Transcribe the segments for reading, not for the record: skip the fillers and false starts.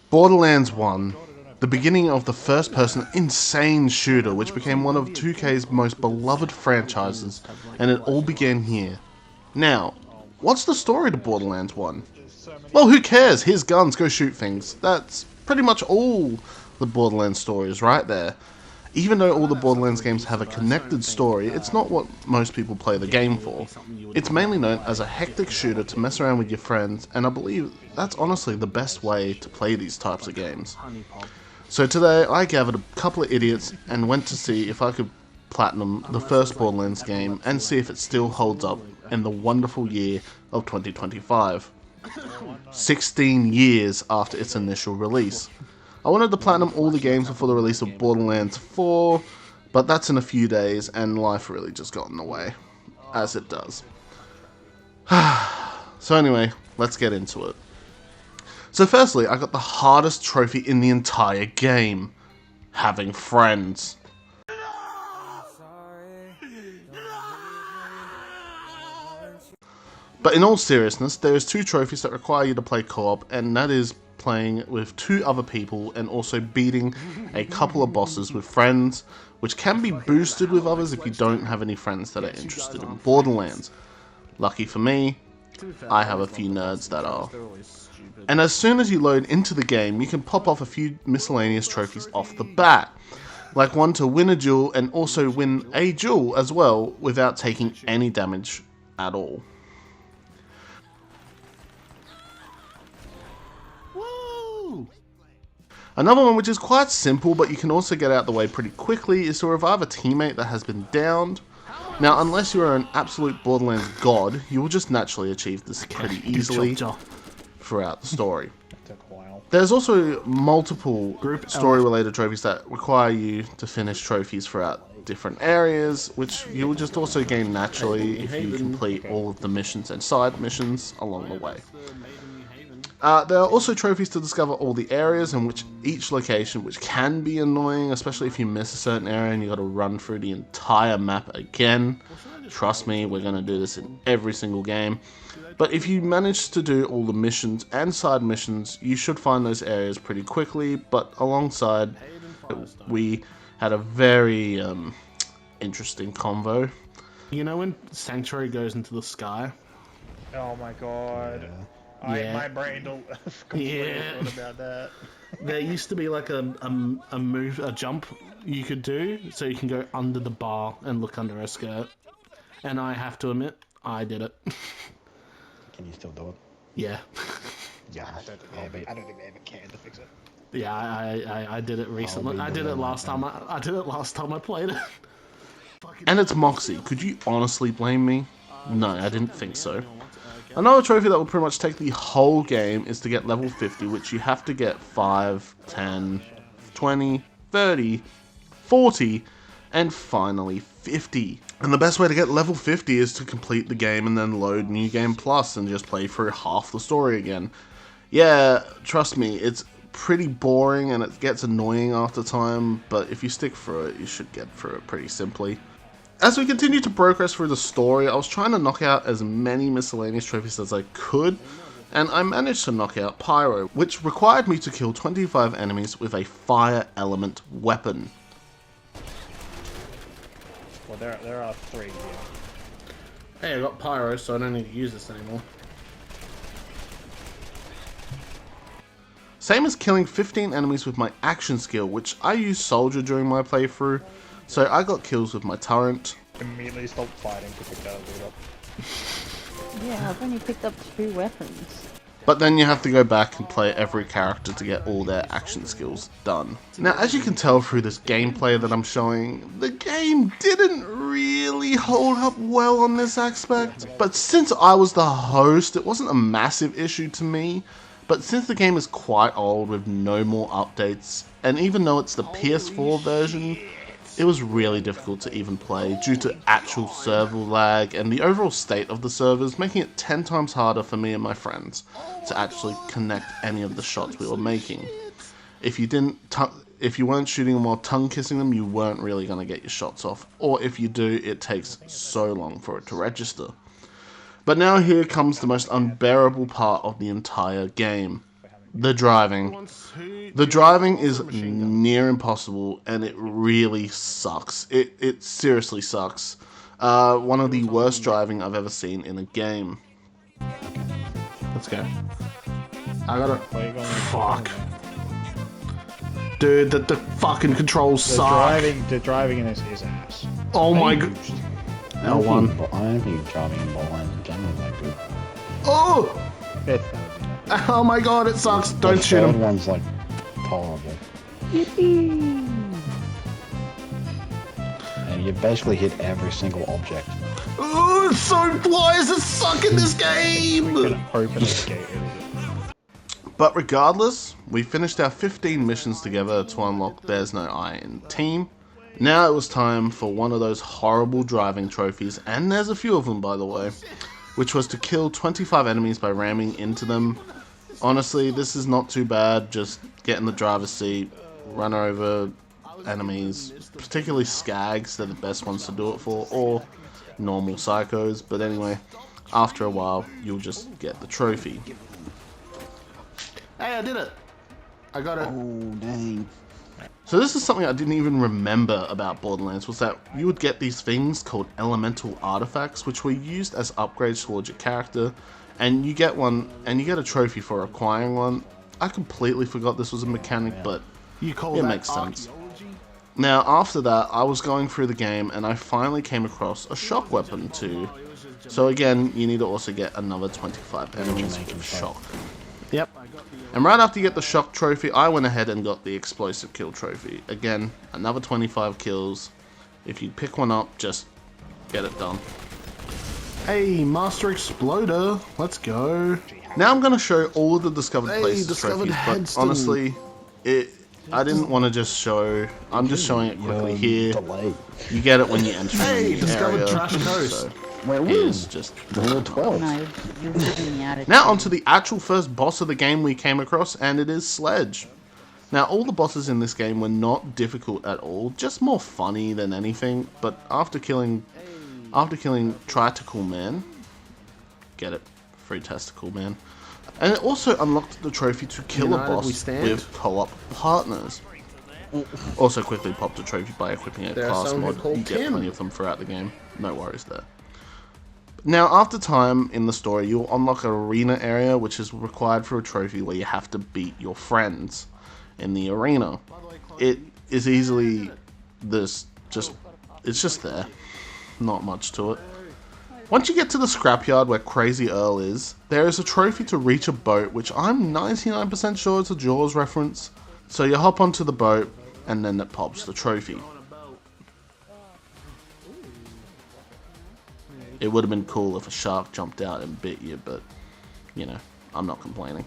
Borderlands 1, the beginning of the first-person insane shooter which became one of 2K's most beloved franchises, and it all began here. Now, what's the story to Borderlands 1? Well, who cares? Here's guns, go shoot things. That's pretty much all the Borderlands story is right there. Even though all the Borderlands games have a connected story, it's not what most people play the game for. It's mainly known as a hectic shooter to mess around with your friends, and I believe that's honestly the best way to play these types of games. So today I gathered a couple of idiots and went to see if I could platinum the first Borderlands game and see if it still holds up in the wonderful year of 2025. 16 years after its initial release. I wanted to platinum all the games before the release of Borderlands 4, but that's in a few days, and life really just got in the way, as it does. So anyway, let's get into it. So firstly, I got the hardest trophy in the entire game, having friends. But in all seriousness, there is 2 trophies that require you to play co-op, and that is playing with 2 other people and also beating a couple of bosses with friends, which can be boosted with others if you don't have any friends that are interested in Borderlands. Lucky for me, I have a few nerds that are. And as soon as you load into the game, you can pop off a few miscellaneous trophies off the bat, like one to win a duel and also win a duel as well without taking any damage at all. Another one which is quite simple but you can also get out the way pretty quickly is to revive a teammate that has been downed. Now unless you are an absolute Borderlands god, you will just naturally achieve this pretty easily throughout the story. There's also multiple story related trophies that require you to finish trophies throughout different areas, which you will just also gain naturally if you complete all of the missions and side missions along the way. There are also trophies to discover all the areas in which each location, which can be annoying, especially if you miss a certain area and you got to run through the entire map again. Trust me, we're going to do this in every single game. But if you manage to do all the missions and side missions, you should find those areas pretty quickly. But alongside, we had a very interesting convo. You know when Sanctuary goes into the sky? Oh my god. Yeah. My brain don't completely forgot about that. There used to be like a jump you could do, so you can go under the bar and look under her skirt. And I have to admit, I did it. Can you still do it? Yeah. Yeah, I don't think they ever can to fix it. Yeah, I did it recently. I did it last time. I did it last time I played it. And it's Moxie. Could you honestly blame me? No, I didn't think so. Another trophy that will pretty much take the whole game is to get level 50, which you have to get 5, 10, 20, 30, 40, and finally 50. And the best way to get level 50 is to complete the game and then load New Game Plus and just play through half the story again. Yeah, trust me, it's pretty boring and it gets annoying after time, but if you stick through it, you should get through it pretty simply. As we continue to progress through the story, I was trying to knock out as many miscellaneous trophies as I could, and I managed to knock out Pyro, which required me to kill 25 enemies with a fire element weapon. Well, there are 3 here. Hey, I got Pyro, so I don't need to use this anymore. Same as killing 15 enemies with my action skill, which I used Soldier during my playthrough, so I got kills with my turret. Immediately stopped fighting to pick that up. Yeah, I've only picked up 2 weapons. But then you have to go back and play every character to get all their action skills done. Now, as you can tell through this gameplay that I'm showing, the game didn't really hold up well on this aspect. But since I was the host, it wasn't a massive issue to me. But since the game is quite old with no more updates, and even though it's the PS4 version, it was really difficult to even play due to actual server lag and the overall state of the servers, making it 10 times harder for me and my friends to actually connect any of the shots we were making. If you weren't shooting them while tongue kissing them, you weren't really going to get your shots off, or if you do, it takes so long for it to register. But now here comes the most unbearable part of the entire game. The driving. The driving is near impossible, and it really sucks. It seriously sucks. One of the worst driving I've ever seen in a game. Let's go. I gotta. Why are you going Fuck. Dude, the fucking controls the suck. the driving in this is ass. Oh my god. L1. I don't think driving in Borderlands in general is that good. Oh! It's Oh my god, it sucks. Don't The shoot third him. one's like tolerable. And you basically hit every single object. Oh, it's so. Why is it suck in this game? freaking open the gate. But regardless, we finished our 15 missions together to unlock There's No I in Team. Now it was time for one of those horrible driving trophies, and there's a few of them by the way, which was to kill 25 enemies by ramming into them. Honestly, this is not too bad, just get in the driver's seat, run over enemies, particularly skags, they're the best ones to do it for, or normal psychos, but anyway, after a while, you'll just get the trophy. Hey, I did it. I got it. Oh, dang. So this is something I didn't even remember about Borderlands, was that you would get these things called elemental artifacts, which were used as upgrades towards your character, and you get one, and you get a trophy for acquiring one. I completely forgot this was a mechanic, but You call it that makes sense. archaeology? Now, after that, I was going through the game, and I finally came across a shock weapon too. So again, you need to also get another 25 enemies with shock. Yep. And right after you get the shock trophy, I went ahead and got the explosive kill trophy. Again, another 25 kills. If you pick one up, just get it done. Hey, Master Exploder. Let's go. Now I'm going to show all of the discovered Hey, places discovered trophies, but Headston. honestly, I didn't want to just show. I'm just showing it quickly here. Delay. You get it when you enter Hey, the discovered area. Trash Coast. So Wait, here's just Level 12. No, you're giving me attitude. now onto the actual first boss of the game we came across, and it is Sledge. Now all the bosses in this game were not difficult at all, just more funny than anything. But after killing Triticle Man, get it, free testicle man, and it also unlocked the trophy to kill United a we boss stand. with co-op partners. Also quickly popped a trophy by equipping a There's class someone mod. called You get Tim. plenty of them throughout the game. No worries there. Now, after time in the story, you'll unlock an arena area, which is required for a trophy where you have to beat your friends in the arena. It is easily it's just there. Not much to it. Once you get to the scrapyard where Crazy Earl is, there is a trophy to reach a boat, which I'm 99% sure is a Jaws reference. So you hop onto the boat, and then it pops the trophy. It would have been cool if a shark jumped out and bit you, but, you know, I'm not complaining.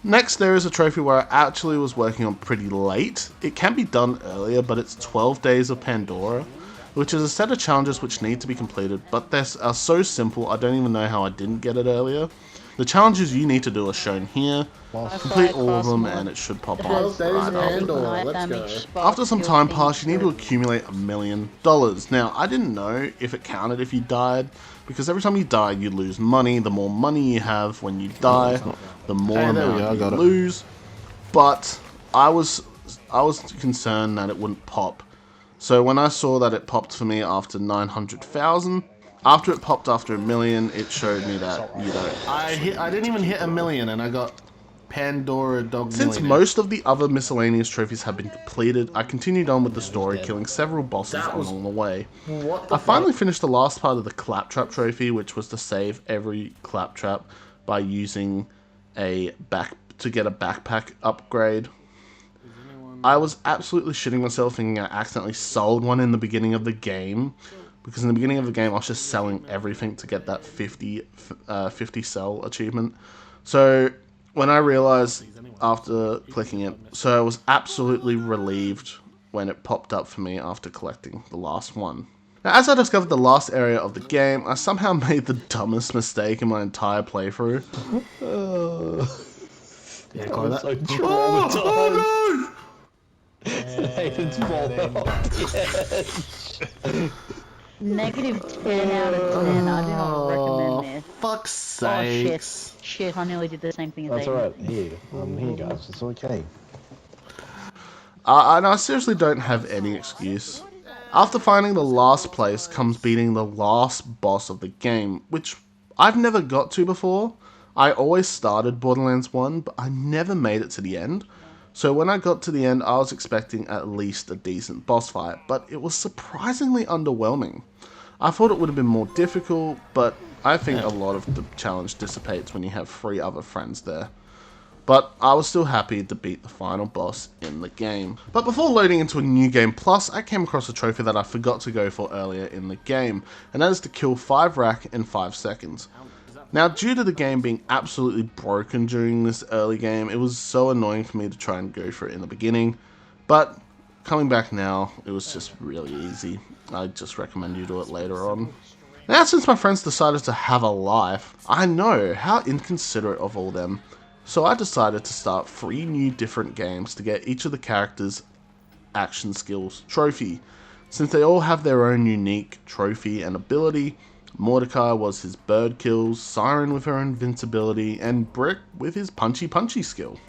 Next, there is a trophy where I actually was working on pretty late. It can be done earlier, but it's 12 Days of Pandora, which is a set of challenges which need to be completed, but they are so simple, I don't even know how I didn't get it earlier. The challenges you need to do are shown here. Complete all of them and it should pop up. 12 days right of after. Pandora. Let's go. After some time passed, you need to accumulate $1 million. Now, I didn't know if it counted if you died, because every time you die, you lose money. The more money you have when you die, the more Hey, there we amount go, I got you it. lose. But I was concerned that it wouldn't pop. So when I saw that it popped for me after 900,000, after it popped after $1 million, it showed me that you don't. I didn't even hit 1 million, and I got Pandora Dog Since Millionaire. most of the other miscellaneous trophies have been completed, I continued on with the story, killing several bosses along the way. What the I finally finished the last part of the Claptrap trophy, which was to save every Claptrap by using to get a backpack upgrade. I was absolutely shitting myself thinking I accidentally sold one in the beginning of the game, because in the beginning of the game I was just selling everything to get that 50 sell achievement. So when I realized after clicking it, so I was absolutely relieved when it popped up for me after collecting the last one. Now, as I discovered the last area of the game, I somehow made the dumbest mistake in my entire playthrough. Yeah, call that. So traumatized. Oh, no! Nathan's fallen off. Negative 10 out of 10. I do not recommend this. Fuck's Oh shit. sakes. Shit, I nearly did the same thing as That's Aiden. alright. Here guys. It's okay. And I seriously don't have any excuse. After finding the last place comes beating the last boss of the game, which I've never got to before. I always started Borderlands 1, but I never made it to the end. So when I got to the end, I was expecting at least a decent boss fight, but it was surprisingly underwhelming. I thought it would have been more difficult, but I think a lot of the challenge dissipates when you have 3 other friends there. But I was still happy to beat the final boss in the game. But before loading into a new game plus, I came across a trophy that I forgot to go for earlier in the game, and that is to kill 5 Rack in 5 seconds. Now, due to the game being absolutely broken during this early game, it was so annoying for me to try and go for it in the beginning, but coming back now, it was just really easy. I just recommend you do it later on. Now, since my friends decided to have a life, I know how inconsiderate of all them. So I decided to start 3 new different games to get each of the characters' action skills trophy. Since they all have their own unique trophy and ability, Mordecai was his bird kills, Siren with her invincibility, and Brick with his punchy skill.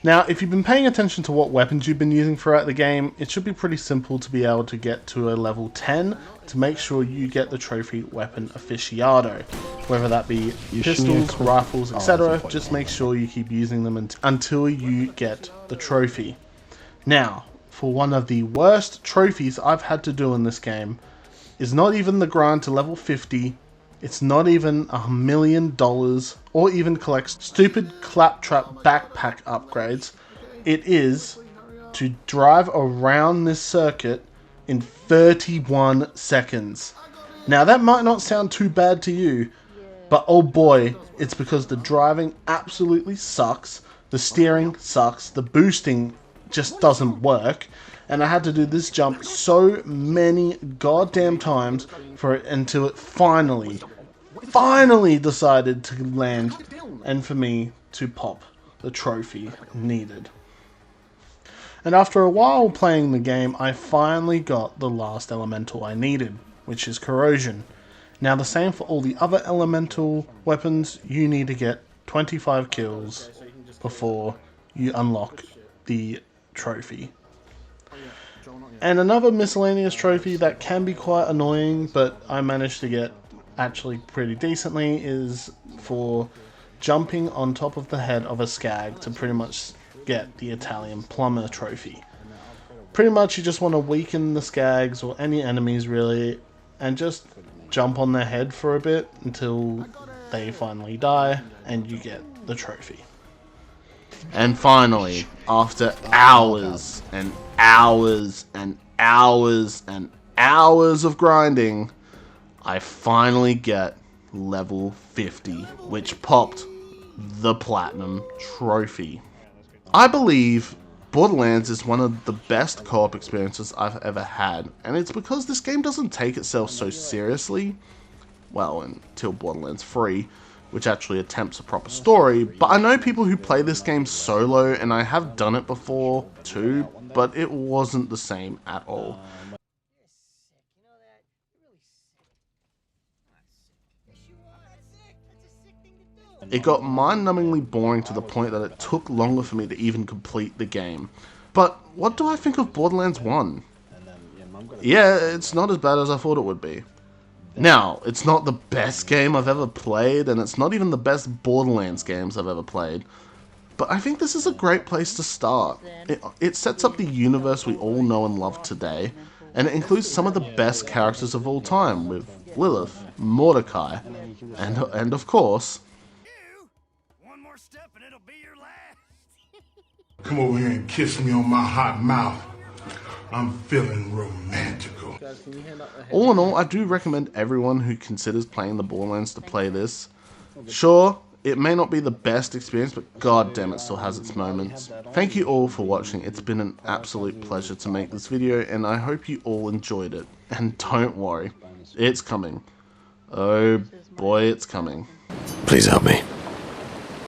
Now, if you've been paying attention to what weapons you've been using throughout the game, it should be pretty simple to be able to get to a level 10 to make sure you get the trophy weapon aficionado. Whether that be pistols, rifles, etc., just make sure you keep using them until you get the trophy. Now, for one of the worst trophies I've had to do in this game, is not even the grind to level 50, it's not even $1 million, or even collect stupid claptrap backpack upgrades. It is to drive around this circuit in 31 seconds. Now that might not sound too bad to you, but oh boy, it's because the driving absolutely sucks, the steering sucks, the boosting just doesn't work, and I had to do this jump so many goddamn times for it until it finally decided to land and for me to pop the trophy needed. And after a while playing the game, I finally got the last elemental I needed, which is corrosion. Now the same for all the other elemental weapons, you need to get 25 kills before you unlock the trophy. And another miscellaneous trophy that can be quite annoying, but I managed to get actually pretty decently, is for jumping on top of the head of a skag to pretty much get the Italian plumber trophy. Pretty much you just want to weaken the skags or any enemies really, and just jump on their head for a bit until they finally die and you get the trophy. And finally, after hours and hours and hours and hours of grinding, I finally get level 50, which popped the Platinum Trophy. I believe Borderlands is one of the best co-op experiences I've ever had, and it's because this game doesn't take itself so seriously, well, until Borderlands 3, which actually attempts a proper story, but I know people who play this game solo, and I have done it before too, but it wasn't the same at all. It got mind-numbingly boring to the point that it took longer for me to even complete the game. But what do I think of Borderlands 1? Yeah, it's not as bad as I thought it would be. Now, it's not the best game I've ever played, and it's not even the best Borderlands games I've ever played. But I think this is a great place to start. It sets up the universe we all know and love today, and it includes some of the best characters of all time, with Lilith, Mordecai, and of course... Step and it'll be your last. Come over here and kiss me on my hot mouth. I'm feeling romantical. All in all, I do recommend everyone who considers playing the Borderlands to play this. Sure, it may not be the best experience, but goddamn, it still has its moments. Thank you all for watching. It's been an absolute pleasure to make this video, and I hope you all enjoyed it. And don't worry, it's coming. Oh boy, it's coming. Please help me.